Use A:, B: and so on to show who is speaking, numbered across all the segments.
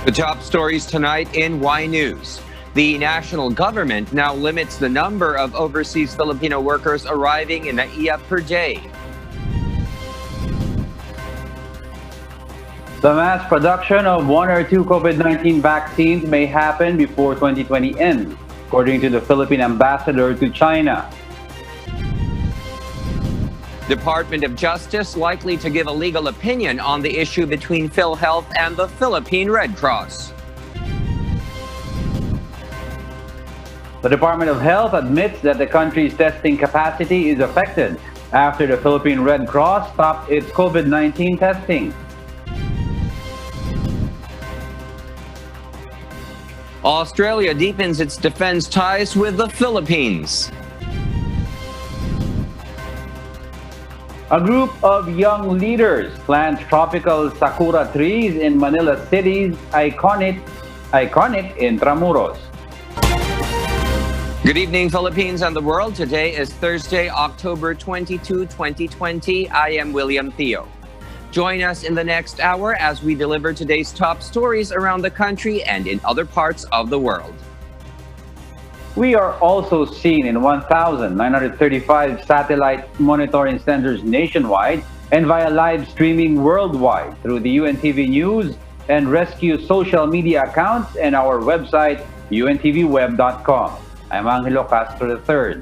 A: The top stories tonight in Y News. The national government now limits the number of overseas Filipino workers arriving in NAIA per day.
B: The mass production of one or two COVID-19 vaccines may happen before 2020 ends, according to the Philippine ambassador to China.
A: Department of Justice likely to give a legal opinion on the issue between PhilHealth and the Philippine Red Cross.
B: The Department of Health admits that the country's testing capacity is affected after the Philippine Red Cross stopped its COVID-19 testing.
A: Australia deepens its defense ties with the Philippines.
B: A group of young leaders plant tropical Sakura trees in Manila City's iconic Intramuros.
A: Good evening, Philippines and the world. Today is Thursday, October 22, 2020. I am William Theo. Join us in the next hour as we deliver today's top stories around the country and in other parts of the world.
B: We are also seen in 1,935 satellite monitoring centers nationwide and via live streaming worldwide through the UNTV News and Rescue social media accounts and our website, untvweb.com. I'm Angelo Castro III.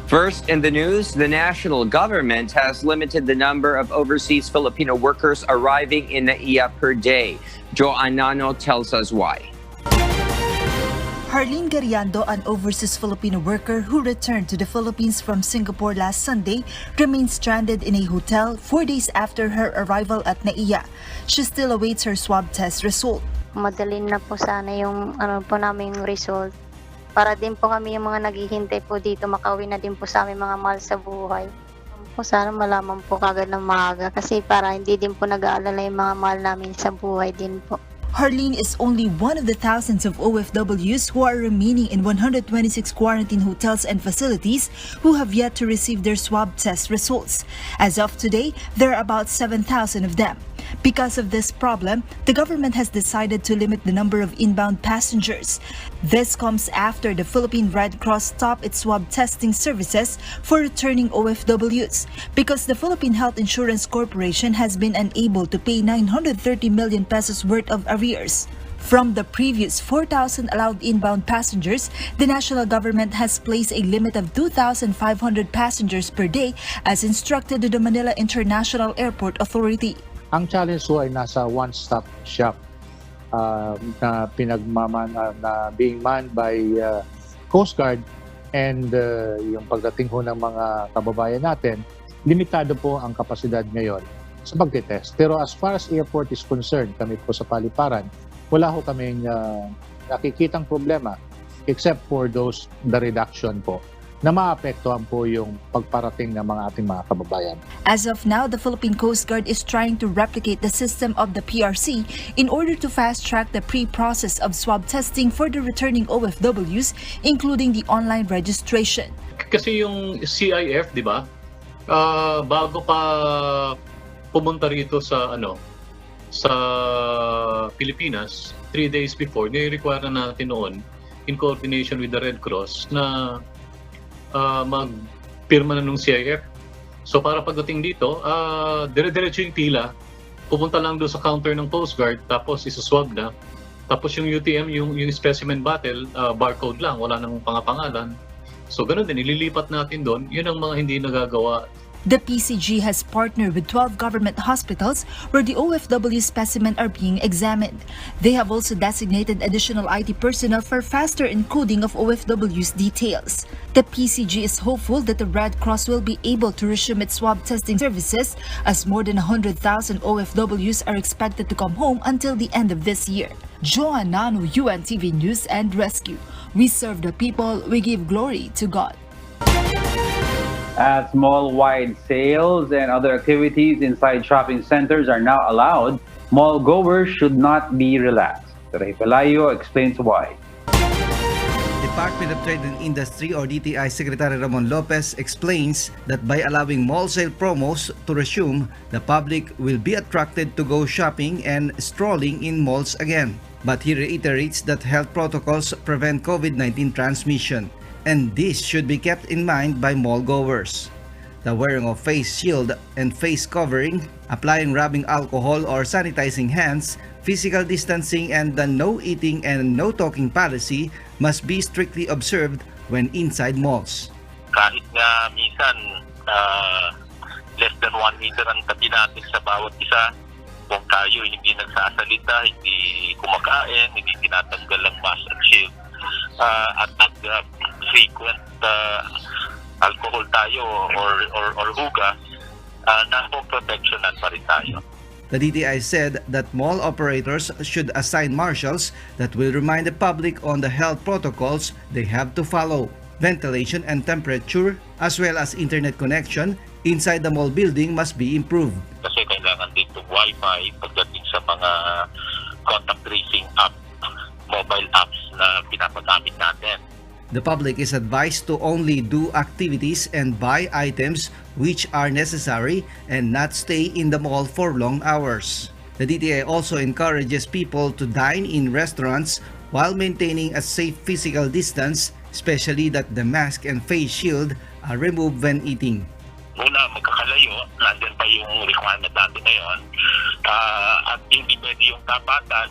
A: First in the news, the national government has limited the number of overseas Filipino workers arriving in NAIA per day. Joanne Nano tells us why.
C: Harleen Gariando, an overseas Filipino worker who returned to the Philippines from Singapore last Sunday, remains stranded in a hotel 4 days after her arrival at NAIA. She still awaits her swab test result.
D: Madalin na po sana yung naming result. Para din po kami yung mga naghihintay po dito, makauwi na din po sa aming mga mahal sa buhay. Sana malaman po kagad ng maaga kasi para hindi din po nag-aalala yung mga mahal namin sa buhay din po.
C: Harleen is only one of the thousands of OFWs who are remaining in 126 quarantine hotels and facilities who have yet to receive their swab test results. As of today, there are about 7,000 of them. Because of this problem, the government has decided to limit the number of inbound passengers. This comes after the Philippine Red Cross stopped its swab testing services for returning OFWs because the Philippine Health Insurance Corporation has been unable to pay 930 million pesos worth of arrears. From the previous 4,000 allowed inbound passengers, the national government has placed a limit of 2,500 passengers per day as instructed to the Manila International Airport Authority.
E: Ang challenge po ay nasa one-stop shop na being manned by Coast Guard and yung pagdating ho ng mga kababayan natin, limitado po ang kapasidad ngayon sa pagtitest. Pero as far as airport is concerned, kami po sa paliparan, wala ho kaming nakikitang problema except for the reduction po na maapektuhan po yung pagparating ng mga ating mga kababayan.
C: As of now, the Philippine Coast Guard is trying to replicate the system of the PRC in order to fast-track the pre-process of swab testing for the returning OFWs, including the online registration.
F: Kasi yung CIF, di ba? Bago pa pumunta rito sa sa Pilipinas, 3 days before, ni-require na natin noon in coordination with the Red Cross na magpirma na nung CIF. So para pagdating dito, dire-diretso yung pila, pupunta lang doon sa counter ng Coast Guard, tapos isa-swab na. Tapos yung UTM, yung specimen bottle, barcode lang, wala nang pangapangalan. So ganun din, ililipat natin doon. Yun ang mga hindi nagagawa.
C: The PCG has partnered with 12 government hospitals where the OFW specimen are being examined. They have also designated additional IT personnel for faster encoding of OFW's details. The PCG is hopeful that the Red Cross will be able to resume its swab testing services as more than 100,000 OFWs are expected to come home until the end of this year. Joanne Nano, UNTV News and Rescue. We serve the people, we give glory to God.
B: As mall-wide sales and other activities inside shopping centers are now allowed, mall goers should not be relaxed. Ray Pelayo explains why.
G: It Department of Trade and Industry or DTI Secretary Ramon Lopez explains that by allowing mall sale promos to resume, the public will be attracted to go shopping and strolling in malls again. But he reiterates that health protocols prevent COVID-19 transmission, and this should be kept in mind by mall goers. The wearing of face shield and face covering, applying rubbing alcohol or sanitizing hands, physical distancing, and the no eating and no talking policy must be strictly observed when inside malls.
H: Kahit nga minsan less than 1 meter ang tabi natin sa bawat isa, kung tayo hindi nagsasalita, hindi kumakain, hindi tinatanggal ang mask at shield, at frequent alcohol tayo or hugas, napoproteksyonan pa rin tayo.
G: The DTI said that mall operators should assign marshals that will remind the public on the health protocols they have to follow. Ventilation and temperature, as well as internet connection inside the mall building must be improved.
H: Kasi kailangan din itong Wi-Fi pagdating sa mga contact tracing app, mobile apps na pinapagamit natin.
G: The public is advised to only do activities and buy items which are necessary and not stay in the mall for long hours. The DTI also encourages people to dine in restaurants while maintaining a safe physical distance, especially that the mask and face shield are removed when eating.
H: Una, magkakalayo, nandyan pa yung requirement natin ngayon, at hindi pwede yung tapatan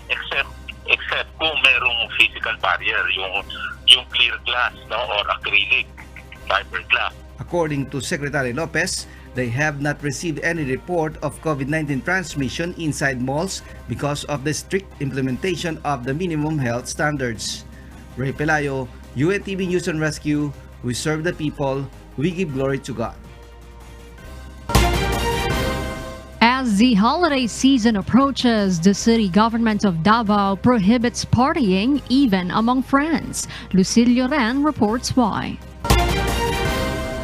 H: except kung merong physical barrier, yung clear glass, no, or acrylic fiberglass.
G: According to Secretary Lopez, they have not received any report of COVID-19 transmission inside malls because of the strict implementation of the minimum health standards. Ray Pelayo, UNTV News and Rescue, we serve the people, we give glory to God.
I: As the holiday season approaches, the city government of Davao prohibits partying even among friends. Lucilio Ren reports why.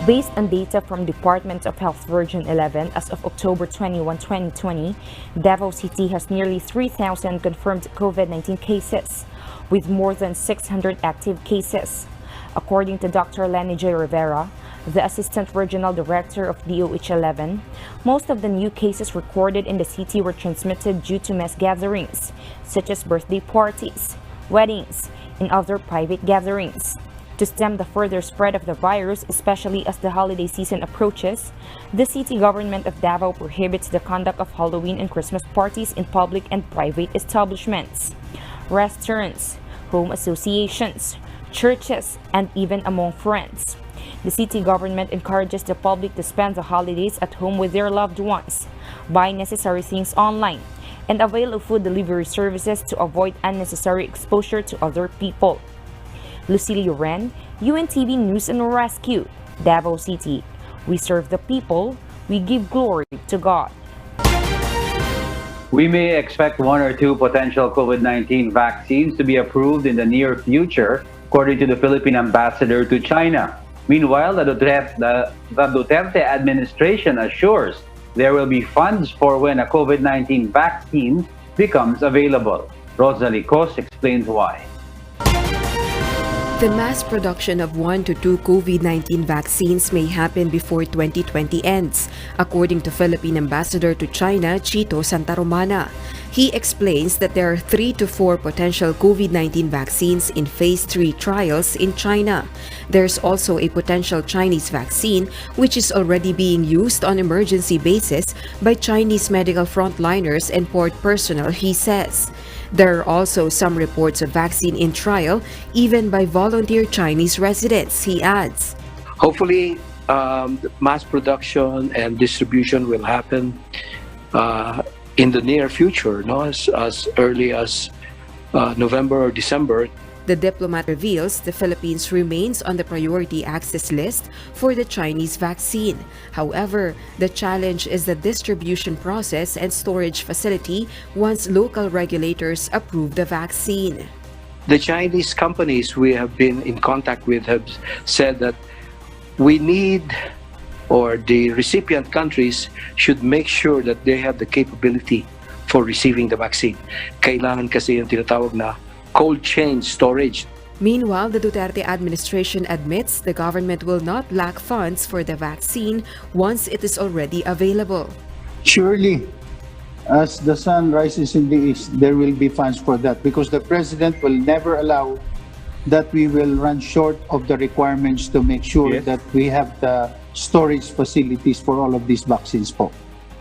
J: Based on data from Department of Health Region 11 as of October 21, 2020, Davao City has nearly 3,000 confirmed COVID-19 cases, with more than 600 active cases. According to Dr. Lenny J. Rivera, the Assistant Regional Director of DOH 11, most of the new cases recorded in the city were transmitted due to mass gatherings, such as birthday parties, weddings, and other private gatherings. To stem the further spread of the virus, especially as the holiday season approaches, the city government of Davao prohibits the conduct of Halloween and Christmas parties in public and private establishments, restaurants, home associations, churches, and even among friends. The city government encourages the public to spend the holidays at home with their loved ones, buy necessary things online, and avail of food delivery services to avoid unnecessary exposure to other people. Lucilio Ren, UNTV News and Rescue, Davao City. We serve the people, we give glory to God.
B: We may expect 1 or 2 potential COVID-19 vaccines to be approved in the near future, according to the Philippine ambassador to China. Meanwhile, the Duterte administration assures there will be funds for when a COVID-19 vaccine becomes available. Rosalie Cos explains why.
K: The mass production of 1 to 2 COVID-19 vaccines may happen before 2020 ends, according to Philippine Ambassador to China, Chito Santaromana. He explains that there are 3 to 4 potential COVID-19 vaccines in phase 3 trials in China. There's also a potential Chinese vaccine which is already being used on emergency basis by Chinese medical frontliners and port personnel, he says. There are also some reports of vaccine in trial, even by volunteer Chinese residents, he adds.
L: Hopefully, mass production and distribution will happen in the near future, as early as November or December.
K: The diplomat reveals the Philippines remains on the priority access list for the Chinese vaccine. However, the challenge is the distribution process and storage facility once local regulators approve the vaccine.
L: The Chinese companies we have been in contact with have said that we need, or the recipient countries should make sure that they have the capability for receiving the vaccine. Kailangan kasi yung tinatawag na cold chain storage.
K: Meanwhile, the Duterte administration admits the government will not lack funds for the vaccine once it is already available.
M: Surely, as the sun rises in the east, there will be funds for that because the president will never allow that we will run short of the requirements to make sure that we have the storage facilities for all of these vaccines po.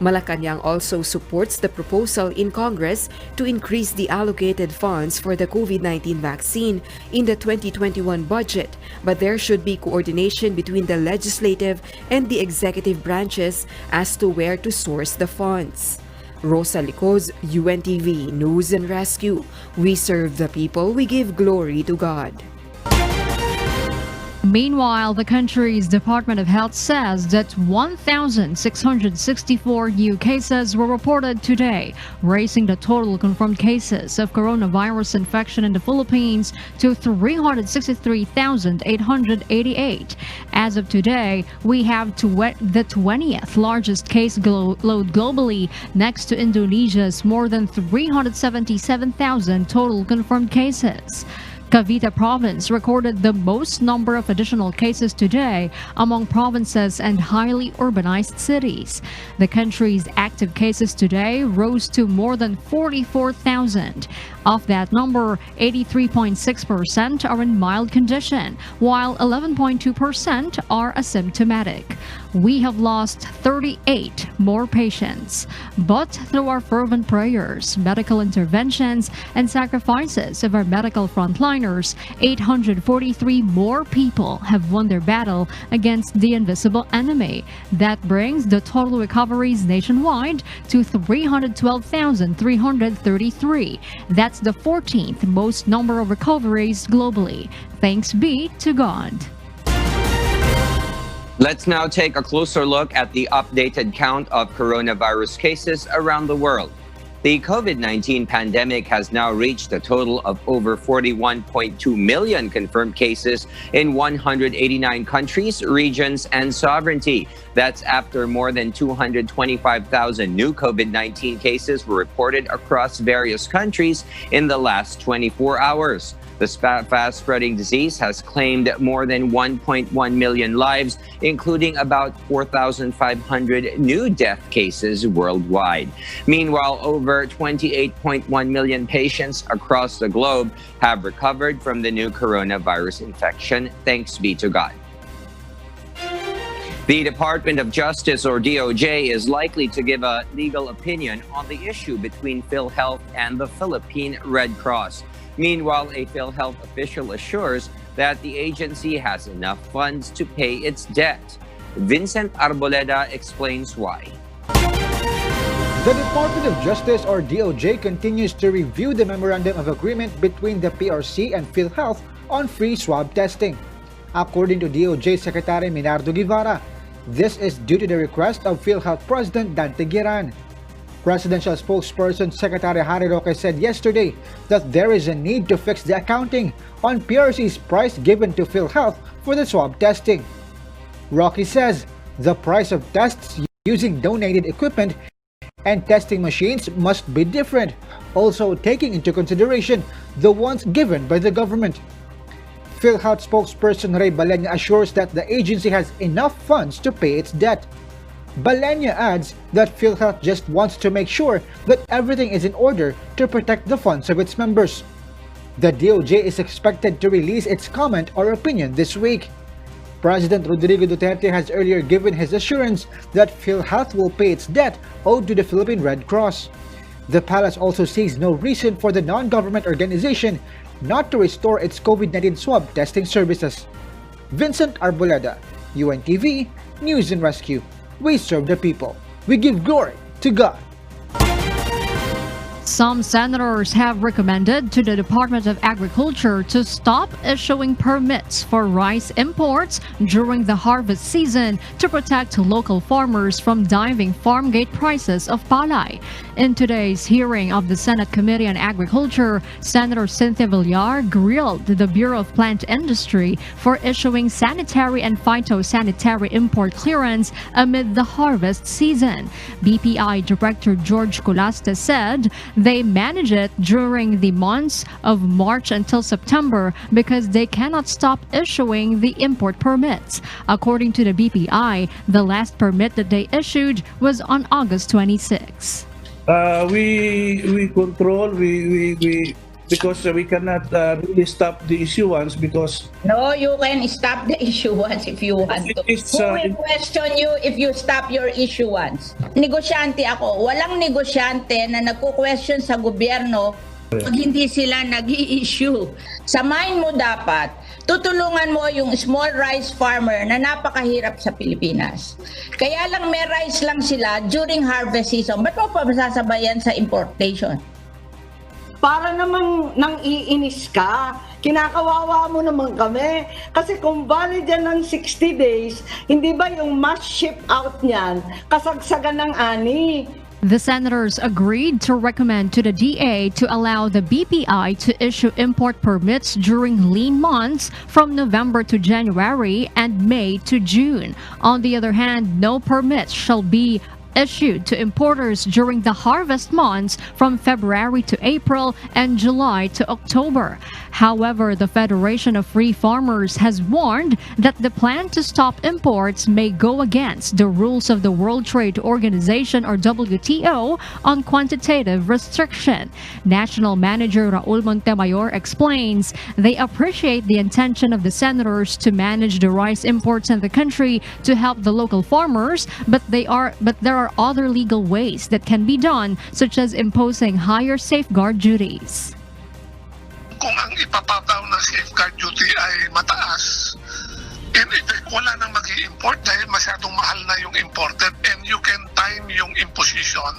K: Malacanang also supports the proposal in Congress to increase the allocated funds for the COVID-19 vaccine in the 2021 budget, but there should be coordination between the legislative and the executive branches as to where to source the funds. Rosa Licoz, UNTV News and Rescue. We serve the people, we give glory to God.
I: Meanwhile, the country's Department of Health says that 1,664 new cases were reported today, raising the total confirmed cases of coronavirus infection in the Philippines to 363,888. As of today, we have the 20th largest case load globally, next to Indonesia's more than 377,000 total confirmed cases. Cavite province recorded the most number of additional cases today among provinces and highly urbanized cities. The country's active cases today rose to more than 44,000. Of that number, 83.6% are in mild condition, while 11.2% are asymptomatic. We have lost 38 more patients. But through our fervent prayers, medical interventions, and sacrifices of our medical frontliners, 843 more people have won their battle against the invisible enemy. That brings the total recoveries nationwide to 312,333. That's the 14th most number of recoveries globally. Thanks be to God.
A: Let's now take a closer look at the updated count of coronavirus cases around the world. The COVID-19 pandemic has now reached a total of over 41.2 million confirmed cases in 189 countries, regions, and sovereignty. That's after more than 225,000 new COVID-19 cases were reported across various countries in the last 24 hours. The fast-spreading disease has claimed more than 1.1 million lives, including about 4,500 new death cases worldwide. Meanwhile, over 28.1 million patients across the globe have recovered from the new coronavirus infection, thanks be to God. The Department of Justice, or DOJ, is likely to give a legal opinion on the issue between PhilHealth and the Philippine Red Cross. Meanwhile, a PhilHealth official assures that the agency has enough funds to pay its debt. Vincent Arboleda explains why.
N: The Department of Justice, or DOJ, continues to review the Memorandum of Agreement between the PRC and PhilHealth on free swab testing. According to DOJ Secretary Minardo Guevara, this is due to the request of PhilHealth President Dante Gueran. Presidential spokesperson Secretary Harry Roque said yesterday that there is a need to fix the accounting on PRC's price given to PhilHealth for the swab testing. Roque says the price of tests using donated equipment and testing machines must be different, also taking into consideration the ones given by the government. PhilHealth spokesperson Ray Balenya assures that the agency has enough funds to pay its debt. Balenya adds that PhilHealth just wants to make sure that everything is in order to protect the funds of its members. The DOJ is expected to release its comment or opinion this week. President Rodrigo Duterte has earlier given his assurance that PhilHealth will pay its debt owed to the Philippine Red Cross. The palace also sees no reason for the non-government organization not to restore its COVID-19 swab testing services. Vincent Arboleda, UNTV, News and Rescue. We serve the people. We give glory to God.
I: Some senators have recommended to the Department of Agriculture to stop issuing permits for rice imports during the harvest season to protect local farmers from diving farm gate prices of palay. In today's hearing of the Senate Committee on Agriculture, Senator Cynthia Villar grilled the Bureau of Plant Industry for issuing sanitary and phytosanitary import clearance amid the harvest season. BPI Director George Colaste said They manage it during the months of March until September because they cannot stop issuing the import permits. According to the BPI, the last permit that they issued was on August 26.
O: We control, we because we cannot really stop the issuance because...
P: No, you can stop the issuance if you want to. Who will question you if you stop your issuance? Negosyante ako. Walang negosyante na nagko-question sa gobyerno pag hindi sila nag-i-issue. Samahin mo dapat, tutulungan mo yung small rice farmer na napakahirap sa Pilipinas. Kaya lang may rice lang sila during harvest season. Ba't mo pa masasabayan sa importation?
Q: Para namang nang iinis ka, kinakawawa mo naman kami. Kasi kung valid yan ng 60 days, hindi ba yung mass ship out niyan, kasagsagan ng ani?
I: The senators agreed to recommend to the DA to allow the BPI to issue import permits during lean months from November to January and May to June. On the other hand, no permits shall be issued to importers during the harvest months from February to April and July to October. However, the Federation of Free Farmers has warned that the plan to stop imports may go against the rules of the World Trade Organization or WTO on quantitative restriction. National Manager Raul Montemayor explains they appreciate the intention of the senators to manage the rice imports in the country to help the local farmers, but there are other legal ways that can be done, such as imposing higher safeguard duties.
R: Kung ang ipapataw na safeguard duty ay mataas, in effect, wala nang mag-i-import dahil masyadong mahal na yung imported, and you can time yung imposition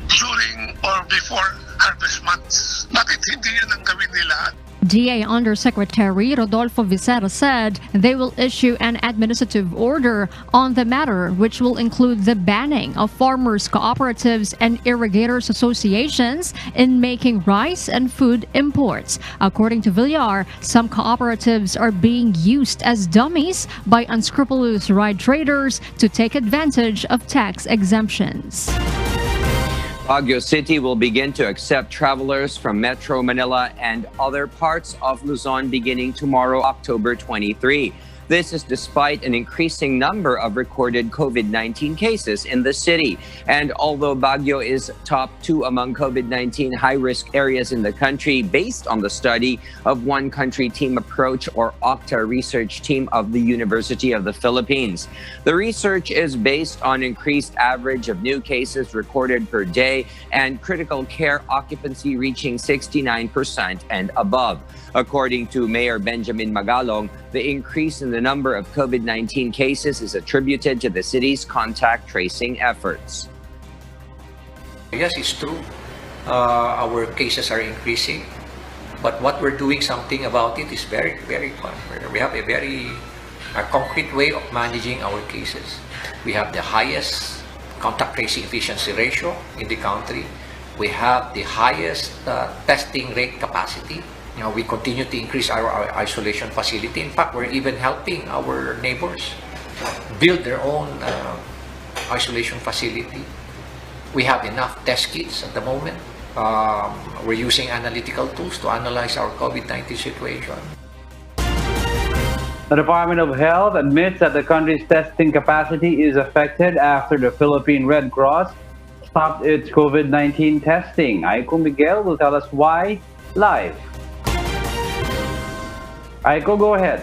R: during or before harvest months. Bakit hindi yan ang gawin nila?
I: DA Undersecretary Rodolfo Vicera said they will issue an administrative order on the matter, which will include the banning of farmers' cooperatives and irrigators associations in making rice and food imports. According to Villar, some cooperatives are being used as dummies by unscrupulous ride traders to take advantage of tax exemptions.
A: Davao City will begin to accept travelers from Metro Manila and other parts of Luzon beginning tomorrow, October 23. This is despite an increasing number of recorded COVID-19 cases in the city. And although Baguio is top 2 among COVID-19 high-risk areas in the country based on the study of One Country Team Approach or OCTA research team of the University of the Philippines. The research is based on increased average of new cases recorded per day and critical care occupancy reaching 69% and above. According to Mayor Benjamin Magalong, the increase in the number of COVID-19 cases is attributed to the city's contact tracing efforts.
S: Yes, it's true. Our cases are increasing, but what we're doing something about it is very, very fun. We have a very concrete way of managing our cases. We have the highest contact tracing efficiency ratio in the country. We have the highest testing rate capacity. You know, we continue to increase our isolation facility. In fact, we're even helping our neighbors build their own isolation facility. We have enough test kits at the moment. We're using analytical tools to analyze our COVID-19 situation.
B: The Department of Health admits that the country's testing capacity is affected after the Philippine Red Cross stopped its COVID-19 testing. Aiko Miguel will tell us why live. Aiko, go ahead.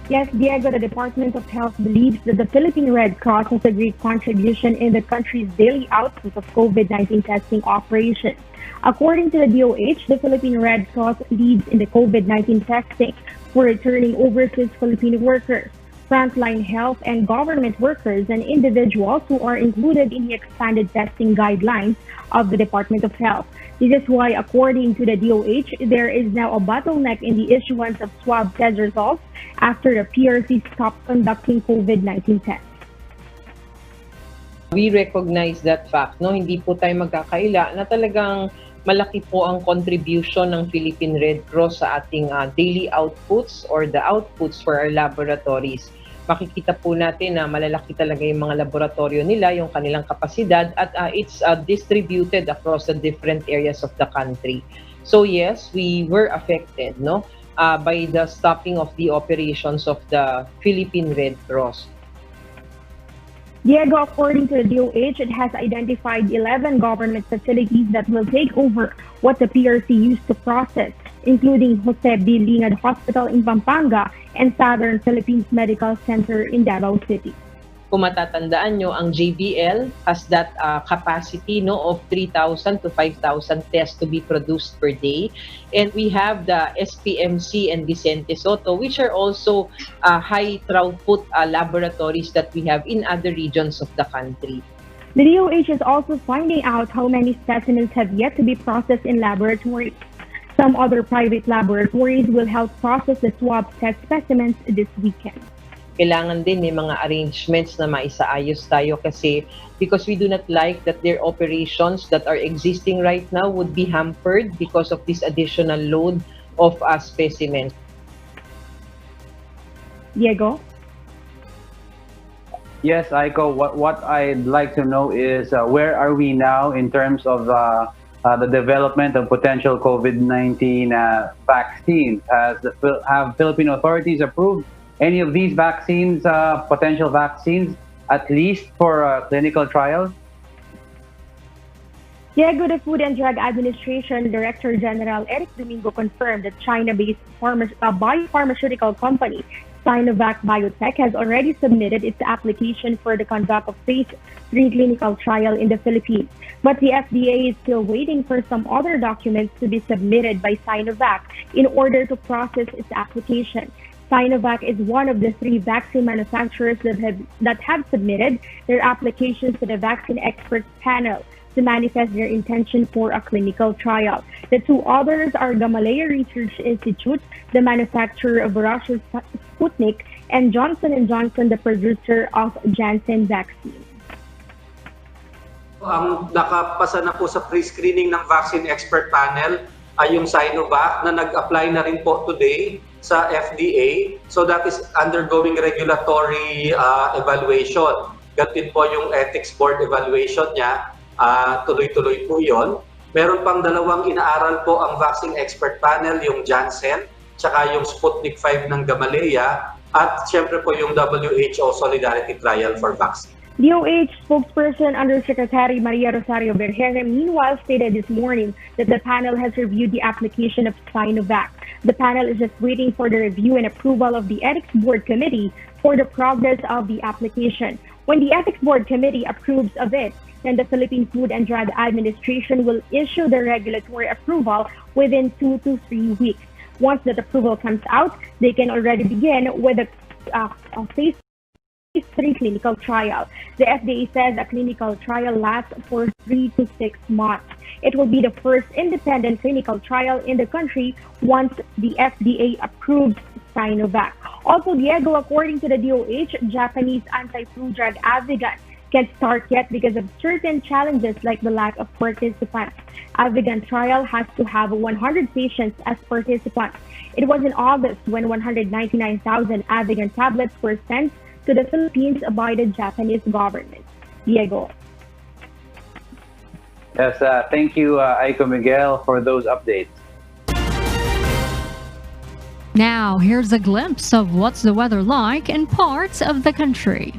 T: Yes, Diego, the Department of Health believes that the Philippine Red Cross has a great contribution in the country's daily output of COVID-19 testing operations. According to the DOH, the Philippine Red Cross leads in the COVID-19 testing for returning overseas Filipino workers, frontline health and government workers, and individuals who are included in the expanded testing guidelines of the Department of Health. This is why, according to the DOH, there is now a bottleneck in the issuance of swab test results after the PRC stopped conducting COVID-19 tests.
U: We recognize that fact, no? Hindi po tayo magkakaila na talagang malaki po ang contribution ng Philippine Red Cross sa ating daily outputs or the outputs for our laboratories. makikita po natin na malalaki talaga yung mga laboratorio nila, yung kanilang kapasidad, at it's distributed across the different areas of the country. So yes, we were affected, no, by the stopping of the operations of the Philippine Red Cross.
T: Diego, according to the DOH, it has identified 11 government facilities that will take over what the PRC used to process, including Jose B. Lingad Hospital in Pampanga and Southern Philippines Medical Center in Davao City.
U: Kung matatandaan nyo, ang JBL has that capacity, no, of 3,000 to 5,000 tests to be produced per day. And we have the SPMC and Vicente Soto, which are also high throughput laboratories that we have in other regions of the country.
T: The DOH is also finding out how many specimens have yet to be processed in laboratories. Some other private laboratories will help process the swab test specimens this weekend.
U: Kailangan din may mga arrangements na maisaayos tayo kasi because we do not like that their operations that are existing right now would be hampered because of this additional load of specimens.
T: Diego?
B: Yes, Aiko, what I'd like to know is where are we now in terms of the development of potential COVID-19 vaccines? Have Filipino authorities approved any of these vaccines, potential vaccines, at least for clinical trials?
T: Diego, the Food and Drug Administration Director General Eric Domingo confirmed that China-based biopharmaceutical company Sinovac Biotech has already submitted its application for the conduct of phase 3 clinical trial in the Philippines. But the FDA is still waiting for some other documents to be submitted by Sinovac in order to process its application. Sinovac is one of the 3 vaccine manufacturers that have submitted their applications to the Vaccine Experts Panel to manifest their intention for a clinical trial. The 2 others are Gamaleya Research Institute, the manufacturer of Russia's Sputnik, and Johnson & Johnson, the producer of Janssen vaccine.
D: Ang nakapasa na po sa pre-screening ng Vaccine Expert Panel ay yung Sinovac na nag-apply na rin po today sa FDA. So that is undergoing regulatory evaluation. Gatin po yung ethics board evaluation niya. Tuloy-tuloy po yun. Meron pang 2 inaaral po ang Vaccine Expert Panel, yung Janssen, tsaka yung Sputnik 5 ng Gamaleya, at siyempre po yung WHO Solidarity Trial for Vaccine.
T: DOH spokesperson Undersecretary Maria Rosario Bergere meanwhile stated this morning that the panel has reviewed the application of Sinovac. The panel is just waiting for the review and approval of the Ethics Board Committee for the progress of the application. When the Ethics Board Committee approves of it, then the Philippine Food and Drug Administration will issue the regulatory approval within 2 to 3 weeks. Once that approval comes out, they can already begin with a phase 3 clinical trial. The FDA says a clinical trial lasts for 3 to 6 months. It will be the first independent clinical trial in the country once the FDA approves Sinovac. Also, Diego, according to the DOH, Japanese anti-flu drug Avigan can't start yet because of certain challenges like the lack of participants. Avigan trial has to have 100 patients as participants. It was in August when 199,000 Avigan tablets were sent to the Philippines by the Japanese government. Diego.
B: Yes, thank you, Aiko Miguel, for those updates.
I: Now, here's a glimpse of what's the weather like in parts of the country.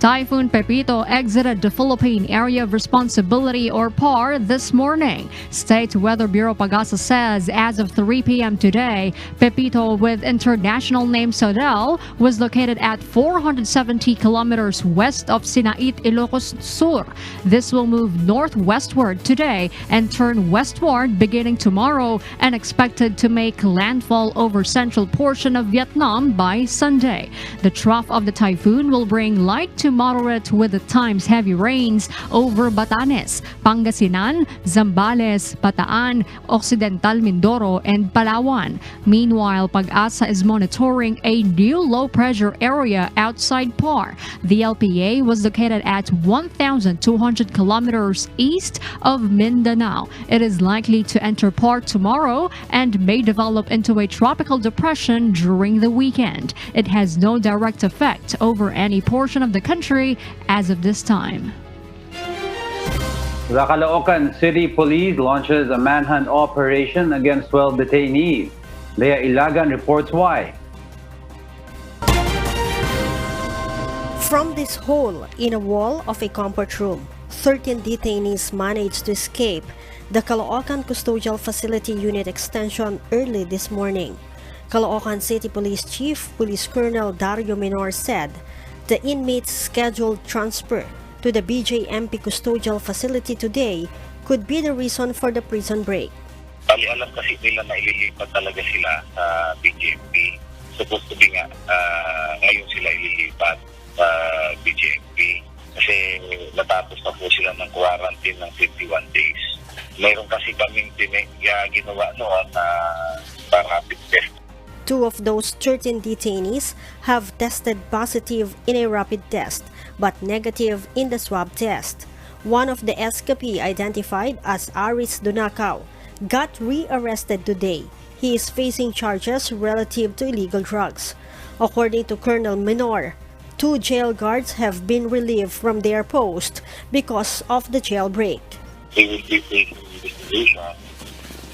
I: Typhoon Pepito exited the Philippine Area of Responsibility or PAR this morning. State Weather Bureau Pagasa says as of 3 p.m. today, Pepito with international name Sodel was located at 470 kilometers west of Sinait, Ilocos Sur. This will move northwestward today and turn westward beginning tomorrow and expected to make landfall over central portion of Vietnam by Sunday. The trough of the typhoon will bring light to to moderate with at times heavy rains over Batanes, Pangasinan, Zambales, Bataan, Occidental Mindoro, and Palawan. Meanwhile, Pag-asa is monitoring a new low-pressure area outside PAR. The LPA was located at 1,200 kilometers east of Mindanao. It is likely to enter PAR tomorrow and may develop into a tropical depression during the weekend. It has no direct effect over any portion of the country as of this time.
B: The Caloocan City Police launches a manhunt operation against 12 detainees. Lea Ilagan reports why.
E: From this hole in a wall of a comfort room, 13 detainees managed to escape the Caloocan Custodial Facility Unit extension early this morning. Caloocan City Police Chief Police Colonel Dario Menor said the inmates' scheduled transfer to the BJMP Custodial Facility today could be the reason for the prison break.
H: Bali, alam kasi nila na ililipat talaga sila sa BJMP. Supposed to be nga, ngayon sila ililipat sa BJMP kasi natapos na po sila ng quarantine ng 51 days. Mayroon kasi kaming ginawa noon na rapid test.
E: 2 of those 13 detainees have tested positive in a rapid test but negative in the swab test. One of the escapee, identified as Aris Dunacao, got re-arrested today. He is facing charges relative to illegal drugs. According to Colonel Menor, 2 jail guards have been relieved from their post because of the jailbreak.
H: They will be facing investigation.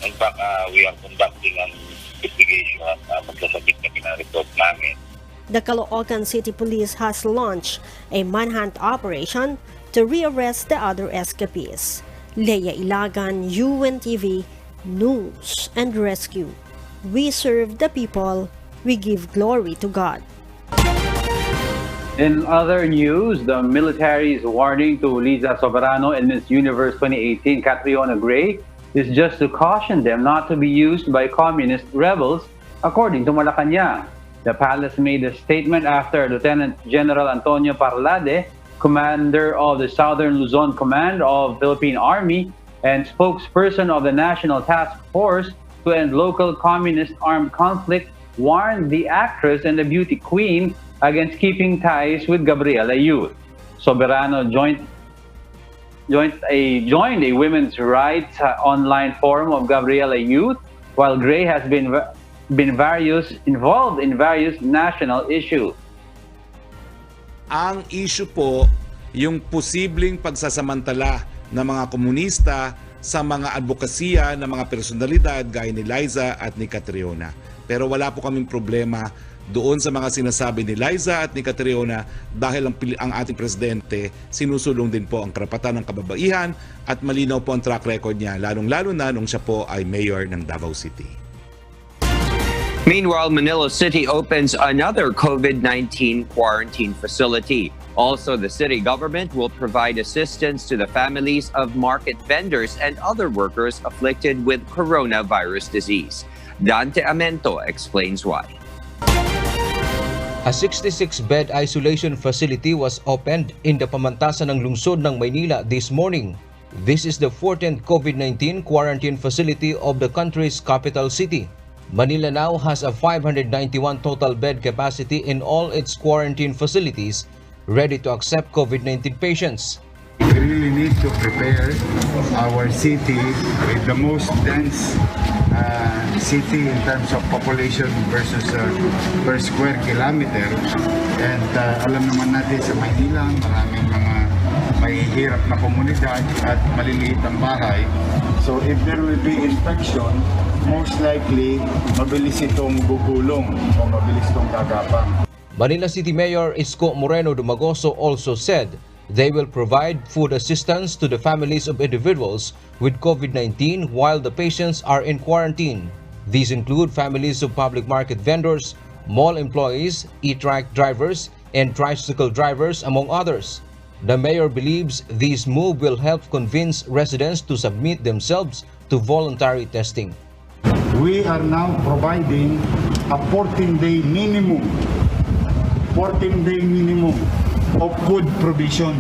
H: In fact, we are conducting an investigation at magkasabit na pinareport namin.
E: The Caloocan City Police has launched a manhunt operation to rearrest the other escapees. Lea Ilagan, UNTV, News and Rescue. We serve the people, we give glory to God.
B: In other news, the military's warning to Liza Soberano and Miss Universe 2018 Catriona Gray is just to caution them not to be used by communist rebels, according to Malacanang. The palace made a statement after Lieutenant General Antonio Parlade, commander of the Southern Luzon Command of Philippine Army and spokesperson of the National Task Force to end local communist armed conflict, warned the actress and the beauty queen against keeping ties with Gabriela Youth. Soberano joined a women's rights online forum of Gabriela Youth, while Gray has been involved in various national issues.
V: Ang issue po, yung posibleng pagsasamantala ng mga komunista sa mga advokasya ng mga personalidad gaya ni Liza at ni Catriona. Pero wala po kaming problema doon sa mga sinasabi ni Liza at ni Catriona dahil ang ating presidente sinusulong din po ang karapatan ng kababaihan at malinaw po ang track record niya, lalong-lalo na nung siya po ay mayor ng Davao City.
A: Meanwhile, Manila City opens another COVID-19 quarantine facility. Also, the city government will provide assistance to the families of market vendors and other workers afflicted with coronavirus disease. Dante Amento explains why.
W: A 66-bed isolation facility was opened in the pamantasan ng lungsod ng Maynila this morning. This is the 14th COVID-19 quarantine facility of the country's capital city. Manila now has a 591 total bed capacity in all its quarantine facilities, ready to accept COVID-19 patients.
X: We really need to prepare our city with the most dense city in terms of population versus per square kilometer. And alam naman natin sa Maynila, maraming mga mahihirap na komunidad at maliliit ang bahay. So if there will be infection, most likely mabilis itong gugulong o mabilis itong gagapang.
W: Manila City Mayor Isko Moreno Dumagoso also said they will provide food assistance to the families of individuals with COVID-19 while the patients are in quarantine. These include families of public market vendors, mall employees, e-truck drivers, and tricycle drivers, among others. The mayor believes this move will help convince residents to submit themselves to voluntary testing.
X: We are now providing a 14-day minimum of food provision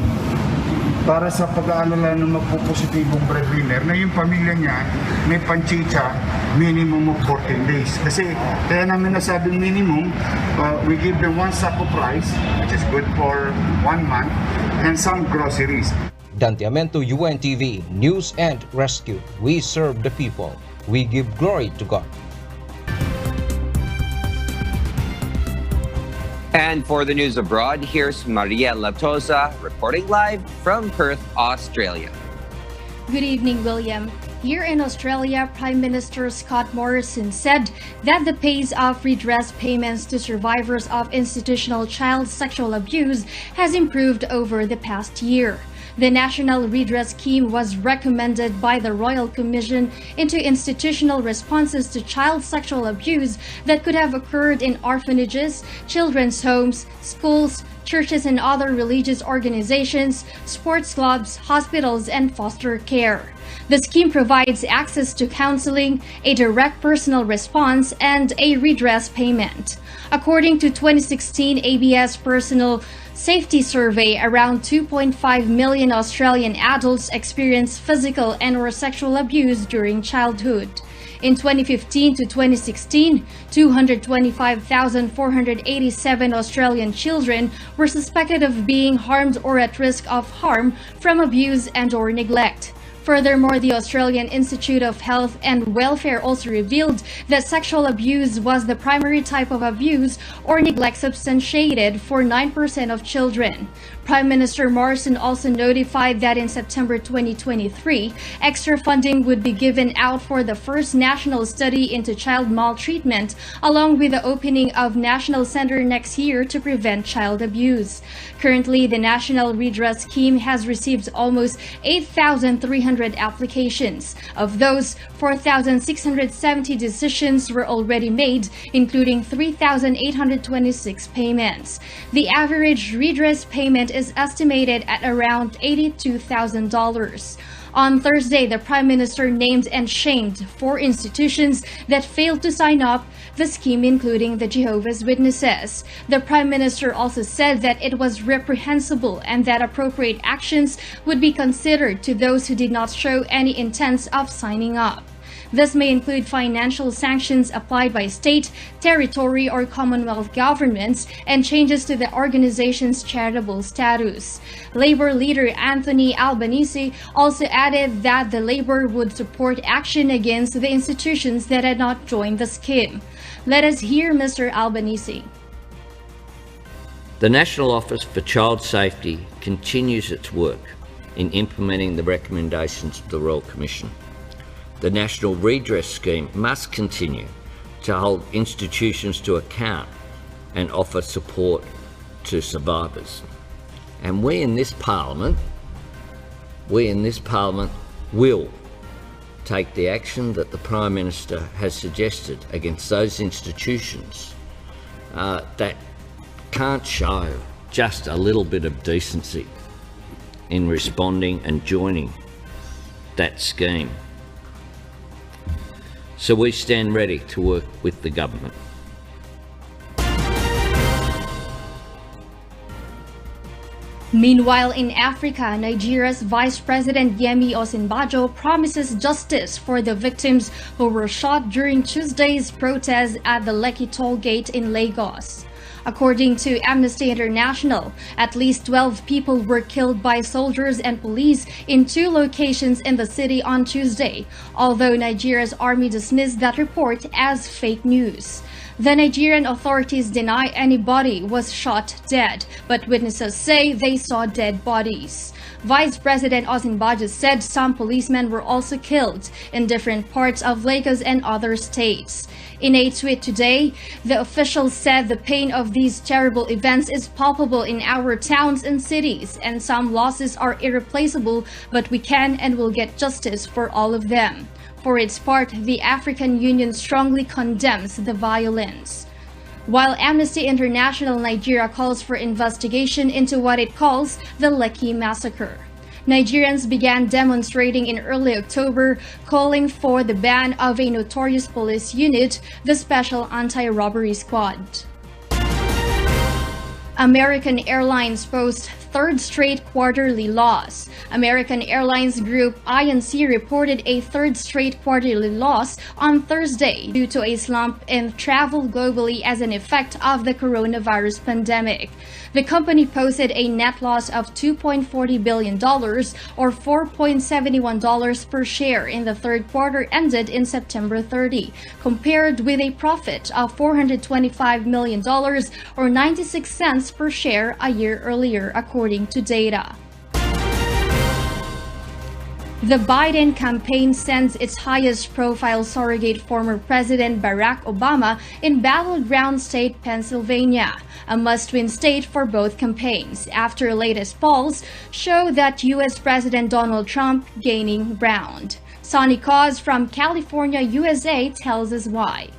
X: para sa pag-aalala ng magpo-positibong breadwinner na yung pamilya niya may panchicha minimum of 14 days. Kasi kaya namin nasabing minimum, we give them one sack of rice, which is good for 1 month, and some groceries.
W: Dante Amento, UNTV, News and Rescue. We serve the people. We give glory to God.
A: And for the news abroad, here's Mariela Tosa reporting live from Perth, Australia.
C: Good evening, William. Here in Australia, Prime Minister Scott Morrison said that the pace of redress payments to survivors of institutional child sexual abuse has improved over the past year. The National Redress Scheme was recommended by the Royal Commission into Institutional Responses to Child Sexual Abuse that could have occurred in orphanages, children's homes, schools, churches and other religious organizations, sports clubs, hospitals, and foster care. The scheme provides access to counseling, a direct personal response, and a redress payment. According to 2016 ABS Personal Safety Survey, around 2.5 million Australian adults experienced physical and/or sexual abuse during childhood. In 2015 to 2016, 225,487 Australian children were suspected of being harmed or at risk of harm from abuse and/or neglect. Furthermore, the Australian Institute of Health and Welfare also revealed that sexual abuse was the primary type of abuse or neglect substantiated for 9% of children. Prime Minister Morrison also notified that in September 2023, extra funding would be given out for the first national study into child maltreatment, along with the opening of National Center next year to prevent child abuse. Currently, the National Redress Scheme has received almost 8,300 applications. Of those, 4,670 decisions were already made, including 3,826 payments. The average redress payment is estimated at around $82,000. On Thursday, the Prime Minister named and shamed 4 institutions that failed to sign up the scheme, including the Jehovah's Witnesses. The Prime Minister also said that it was reprehensible and that appropriate actions would be considered to those who did not show any intent of signing up. This may include financial sanctions applied by state, territory, or Commonwealth governments and changes to the organization's charitable status. Labor leader Anthony Albanese also added that the Labor would support action against the institutions that had not joined the scheme. Let us hear Mr. Albanese.
F: The National Office for Child Safety continues its work in implementing the recommendations of the Royal Commission. The National Redress Scheme must continue to hold institutions to account and offer support to survivors. And we in this Parliament will take the action that the Prime Minister has suggested against those institutions that can't show just a little bit of decency in responding and joining that scheme. So we stand ready to work with the government.
C: Meanwhile, in Africa, Nigeria's Vice President Yemi Osinbajo promises justice for the victims who were shot during Tuesday's protest at the Lekki toll gate in Lagos. According to Amnesty International, at least 12 people were killed by soldiers and police in 2 locations in the city on Tuesday, although Nigeria's army dismissed that report as fake news. The Nigerian authorities deny anybody was shot dead, but witnesses say they saw dead bodies. Vice President Osinbajo said some policemen were also killed in different parts of Lagos and other states. In a tweet today, the official said the pain of these terrible events is palpable in our towns and cities, and some losses are irreplaceable, but we can and will get justice for all of them. For its part, the African Union strongly condemns the violence. While Amnesty International Nigeria calls for investigation into what it calls the Lekki massacre. Nigerians began demonstrating in early October, calling for the ban of a notorious police unit, the Special Anti-Robbery Squad. American Airlines posts third straight quarterly loss. American Airlines Group INC reported a third straight quarterly loss on Thursday due to a slump in travel globally as an effect of the coronavirus pandemic. The company posted a net loss of $2.40 billion or $4.71 per share in the third quarter ended in September 30, compared with a profit of $425 million or 96 cents per share a year earlier, according to data. The Biden campaign sends its highest-profile surrogate former President Barack Obama in battleground state Pennsylvania, a must-win state for both campaigns, after latest polls show that U.S. President Donald Trump gaining ground. Sonny Cause from California, USA tells us why.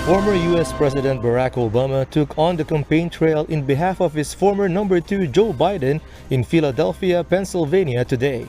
W: Former U.S. President Barack Obama took on the campaign trail in behalf of his former number 2 Joe Biden in Philadelphia, Pennsylvania today.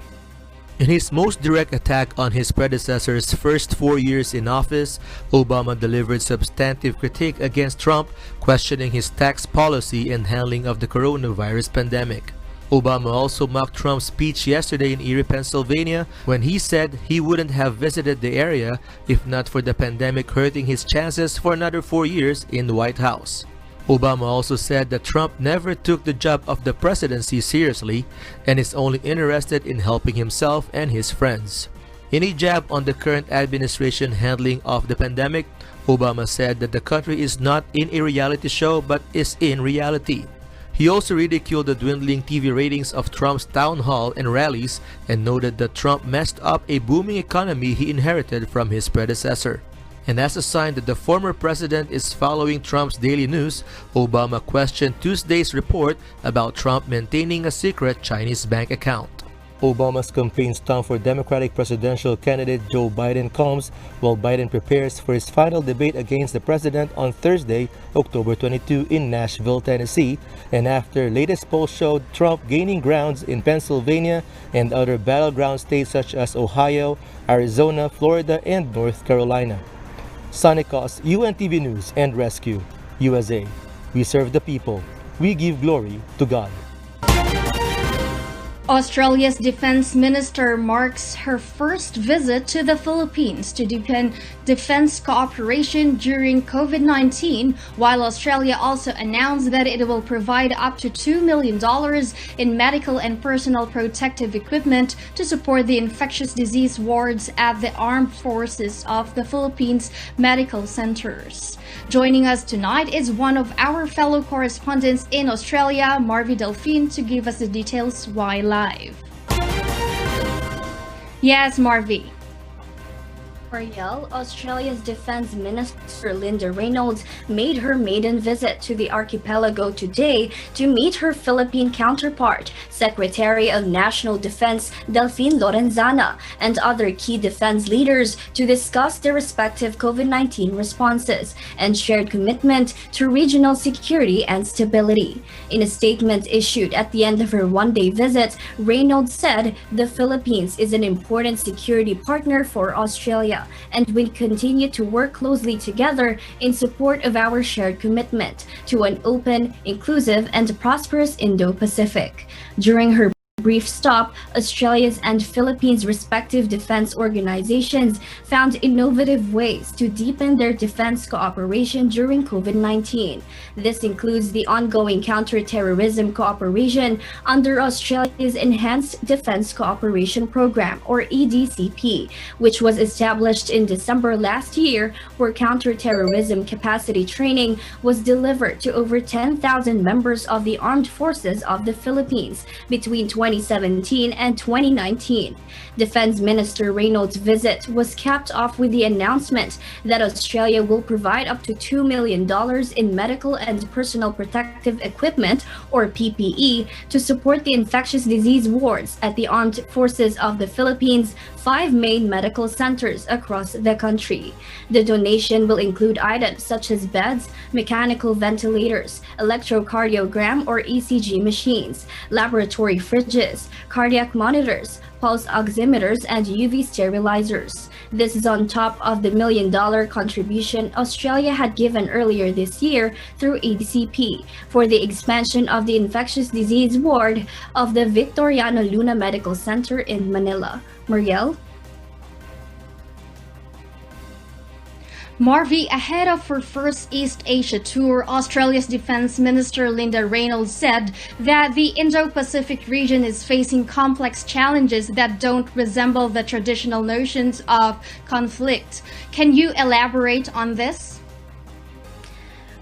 W: In his most direct attack on his predecessor's first 4 years in office, Obama delivered substantive critique against Trump, questioning his tax policy and handling of the coronavirus pandemic. Obama also mocked Trump's speech yesterday in Erie, Pennsylvania, when he said he wouldn't have visited the area if not for the pandemic hurting his chances for another 4 years in the White House. Obama also said that Trump never took the job of the presidency seriously and is only interested in helping himself and his friends. In a jab on the current administration handling of the pandemic, Obama said that the country is not in a reality show but is in reality. He also ridiculed the dwindling TV ratings of Trump's town hall and rallies and noted that Trump messed up a booming economy he inherited from his predecessor. And as a sign that the former president is following Trump's daily news, Obama questioned Tuesday's report about Trump maintaining a secret Chinese bank account. Obama's campaign stunt for Democratic presidential candidate Joe Biden comes while Biden prepares for his final debate against the president on Thursday, October 22 in Nashville, Tennessee, and after latest polls showed Trump gaining grounds in Pennsylvania and other battleground states such as Ohio, Arizona, Florida, and North Carolina. Sonny Cause, UNTV News and Rescue, USA. We serve the people. We give glory to God.
C: Australia's Defence Minister marks her first visit to the Philippines to deepen defense cooperation during COVID-19, while Australia also announced that it will provide up to $2 million in medical and personal protective equipment to support the infectious disease wards at the Armed Forces of the Philippines medical centers. Joining us tonight is one of our fellow correspondents in Australia, Marvy Delphine, to give us the details why live. Yes, Marvy.
G: Ariel, Australia's Defence Minister Linda Reynolds made her maiden visit to the archipelago today to meet her Philippine counterpart, Secretary of National Defence Delphine Lorenzana, and other key defense leaders to discuss their respective COVID-19 responses and shared commitment to regional security and stability. In a statement issued at the end of her one-day visit, Reynolds said the Philippines is an important security partner for Australia and we continue to work closely together in support of our shared commitment to an open, inclusive, and prosperous Indo-Pacific. During her brief stop, Australia's and Philippines' respective defense organizations found innovative ways to deepen their defense cooperation during COVID-19. This includes the ongoing counter-terrorism cooperation under Australia's Enhanced Defense Cooperation Program, or EDCP, which was established in December last year, where counter-terrorism capacity training was delivered to over 10,000 members of the Armed Forces of the Philippines between 2017 and 2019. Defense Minister Reynolds' visit was capped off with the announcement that Australia will provide up to $2 million in medical and personal protective equipment, or PPE, to support the infectious disease wards at the Armed Forces of the Philippines' 5 main medical centers across the country. The donation will include items such as beds, mechanical ventilators, electrocardiogram or ECG machines, laboratory fridges, cardiac monitors, pulse oximeters, and UV sterilizers. This is on top of the $1 million contribution Australia had given earlier this year through ADCP for the expansion of the infectious disease ward of the Victoriano Luna Medical Center in Manila. Muriel?
C: Marvi, ahead of her first East Asia tour, Australia's Defence Minister Linda Reynolds said that the Indo-Pacific region is facing complex challenges that don't resemble the traditional notions of conflict. Can you elaborate on this?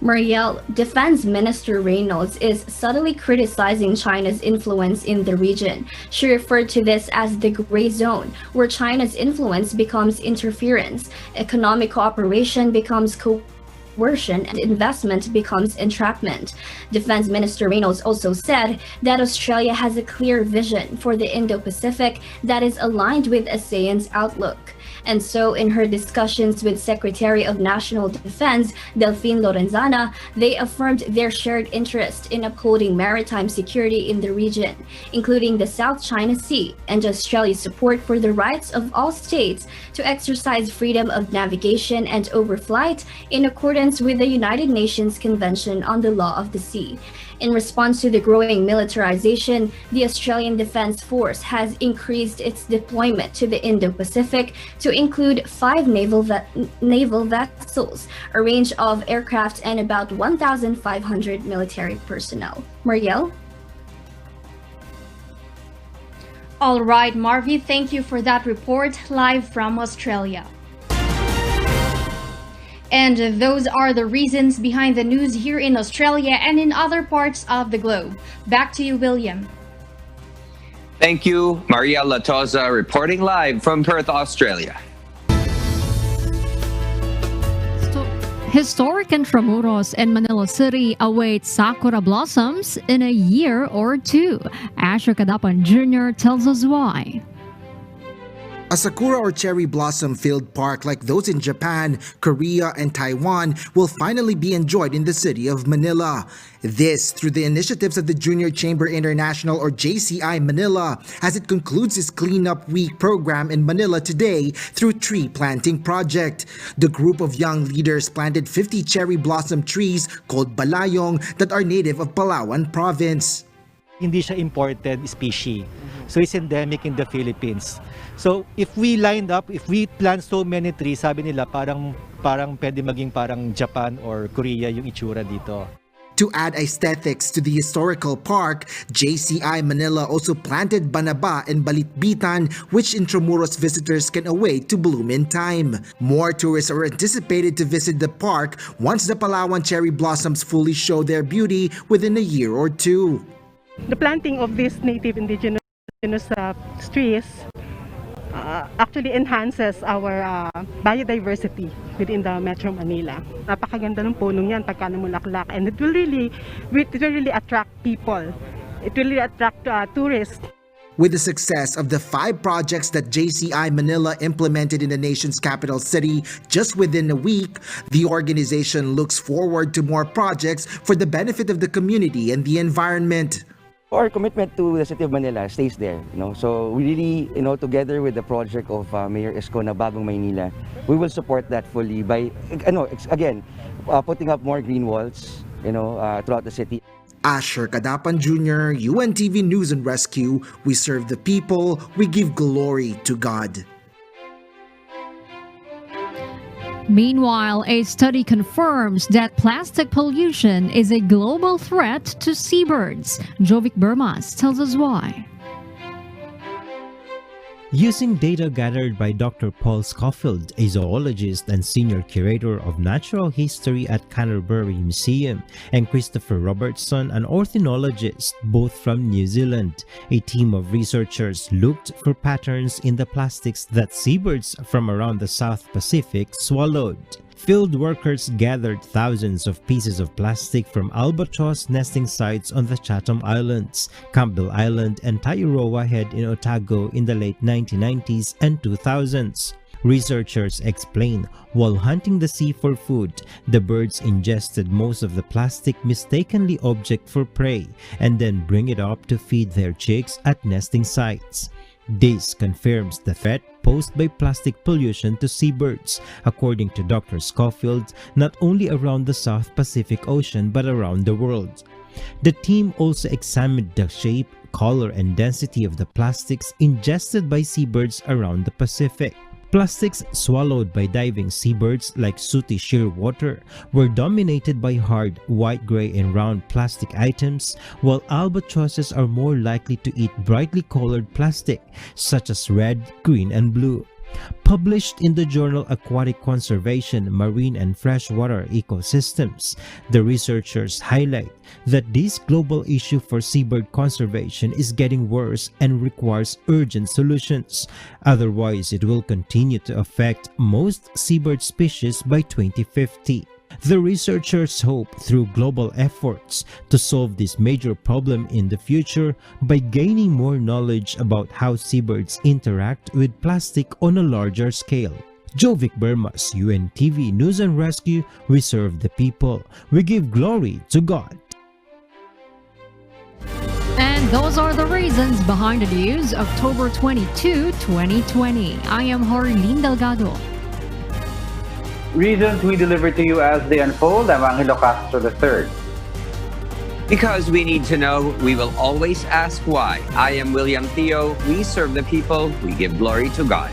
G: Muriel, Defense Minister Reynolds is subtly criticizing China's influence in the region. She referred to this as the gray zone, where China's influence becomes interference, economic cooperation becomes coercion, and investment becomes entrapment. Defense Minister Reynolds also said that Australia has a clear vision for the Indo-Pacific that is aligned with ASEAN's outlook. And so in her discussions with Secretary of National Defense, Delphine Lorenzana, they affirmed their shared interest in upholding maritime security in the region, including the South China Sea, and Australia's support for the rights of all states to exercise freedom of navigation and overflight in accordance with the United Nations Convention on the Law of the Sea. In response to the growing militarization, the Australian Defence Force has increased its deployment to the Indo-Pacific to include 5 naval vessels, a range of aircraft, and about 1,500 military personnel. Muriel?
C: All right, Marvi, thank you for that report live from Australia. And those are the reasons behind the news here in Australia and in other parts of the globe. Back to you, William.
A: Thank you, Maria Latoza, reporting live from Perth, Australia.
I: Historic Intramuros and Manila City await Sakura blossoms in a year or two. Asher Kadapan Jr. tells us why.
J: A sakura or cherry blossom-filled park like those in Japan, Korea, and Taiwan will finally be enjoyed in the city of Manila. This through the initiatives of the Junior Chamber International or JCI Manila as it concludes its Cleanup Week program in Manila today through tree planting project. The group of young leaders planted 50 cherry blossom trees called balayong that are native of Palawan province.
K: Hindi siya imported species. So it's endemic in the Philippines. So if we plant so many trees, sabi nila parang pwede maging parang Japan or Korea yung itsura dito.
J: To add aesthetics to the historical park, JCI Manila also planted banaba and balitbitan, which Intramuros visitors can await to bloom in time. More tourists are anticipated to visit the park once the Palawan cherry blossoms fully show their beauty within a year or two.
L: The planting of these native indigenous trees actually enhances our biodiversity within the Metro Manila. Napakaganda ng punong yan pagka namulaklak, and it will really attract people. It will really attract tourists.
J: With the success of the 5 projects that JCI Manila implemented in the nation's capital city just within a week, the organization looks forward to more projects for the benefit of the community and the environment.
M: Our commitment to the City of Manila stays there, So we really, together with the project of Mayor Isko na Bagong Maynila, we will support that fully by, again, putting up more green walls, throughout the city.
J: Asher Kadapan Jr., UNTV News and Rescue. We serve the people. We give glory to God.
I: Meanwhile, a study confirms that plastic pollution is a global threat to seabirds. Jovic Burmas tells us why.
Y: Using data gathered by Dr. Paul Scofield, a zoologist and senior curator of natural history at Canterbury Museum, and Christopher Robertson, an ornithologist, both from New Zealand, a team of researchers looked for patterns in the plastics that seabirds from around the South Pacific swallowed. Field workers gathered thousands of pieces of plastic from albatross nesting sites on the Chatham Islands, Campbell Island, and Taiaroa Head in Otago in the late 1990s and 2000s. Researchers explain while hunting the sea for food, the birds ingested most of the plastic mistakenly object for prey and then bring it up to feed their chicks at nesting sites. This confirms the threat posed by plastic pollution to seabirds, according to Dr. Schofield, not only around the South Pacific Ocean but around the world. The team also examined the shape, color, and density of the plastics ingested by seabirds around the Pacific. Plastics swallowed by diving seabirds like sooty shearwater were dominated by hard, white, gray, and round plastic items, while albatrosses are more likely to eat brightly colored plastic, such as red, green, and blue. Published in the journal Aquatic Conservation, Marine and Freshwater Ecosystems, the researchers highlight that this global issue for seabird conservation is getting worse and requires urgent solutions. Otherwise, it will continue to affect most seabird species by 2050. The researchers hope through global efforts to solve this major problem in the future by gaining more knowledge about how seabirds interact with plastic on a larger scale. Jovic Burmas, UNTV News and Rescue, we serve the people. We give glory to God.
I: And those are the reasons behind the news, October 22, 2020. I am Jorlene Delgado.
B: Reasons we deliver to you as they unfold. I'm Angelo Castro III.
A: Because we need to know, we will always ask why. I am William Theo. We serve the people. We give glory to God.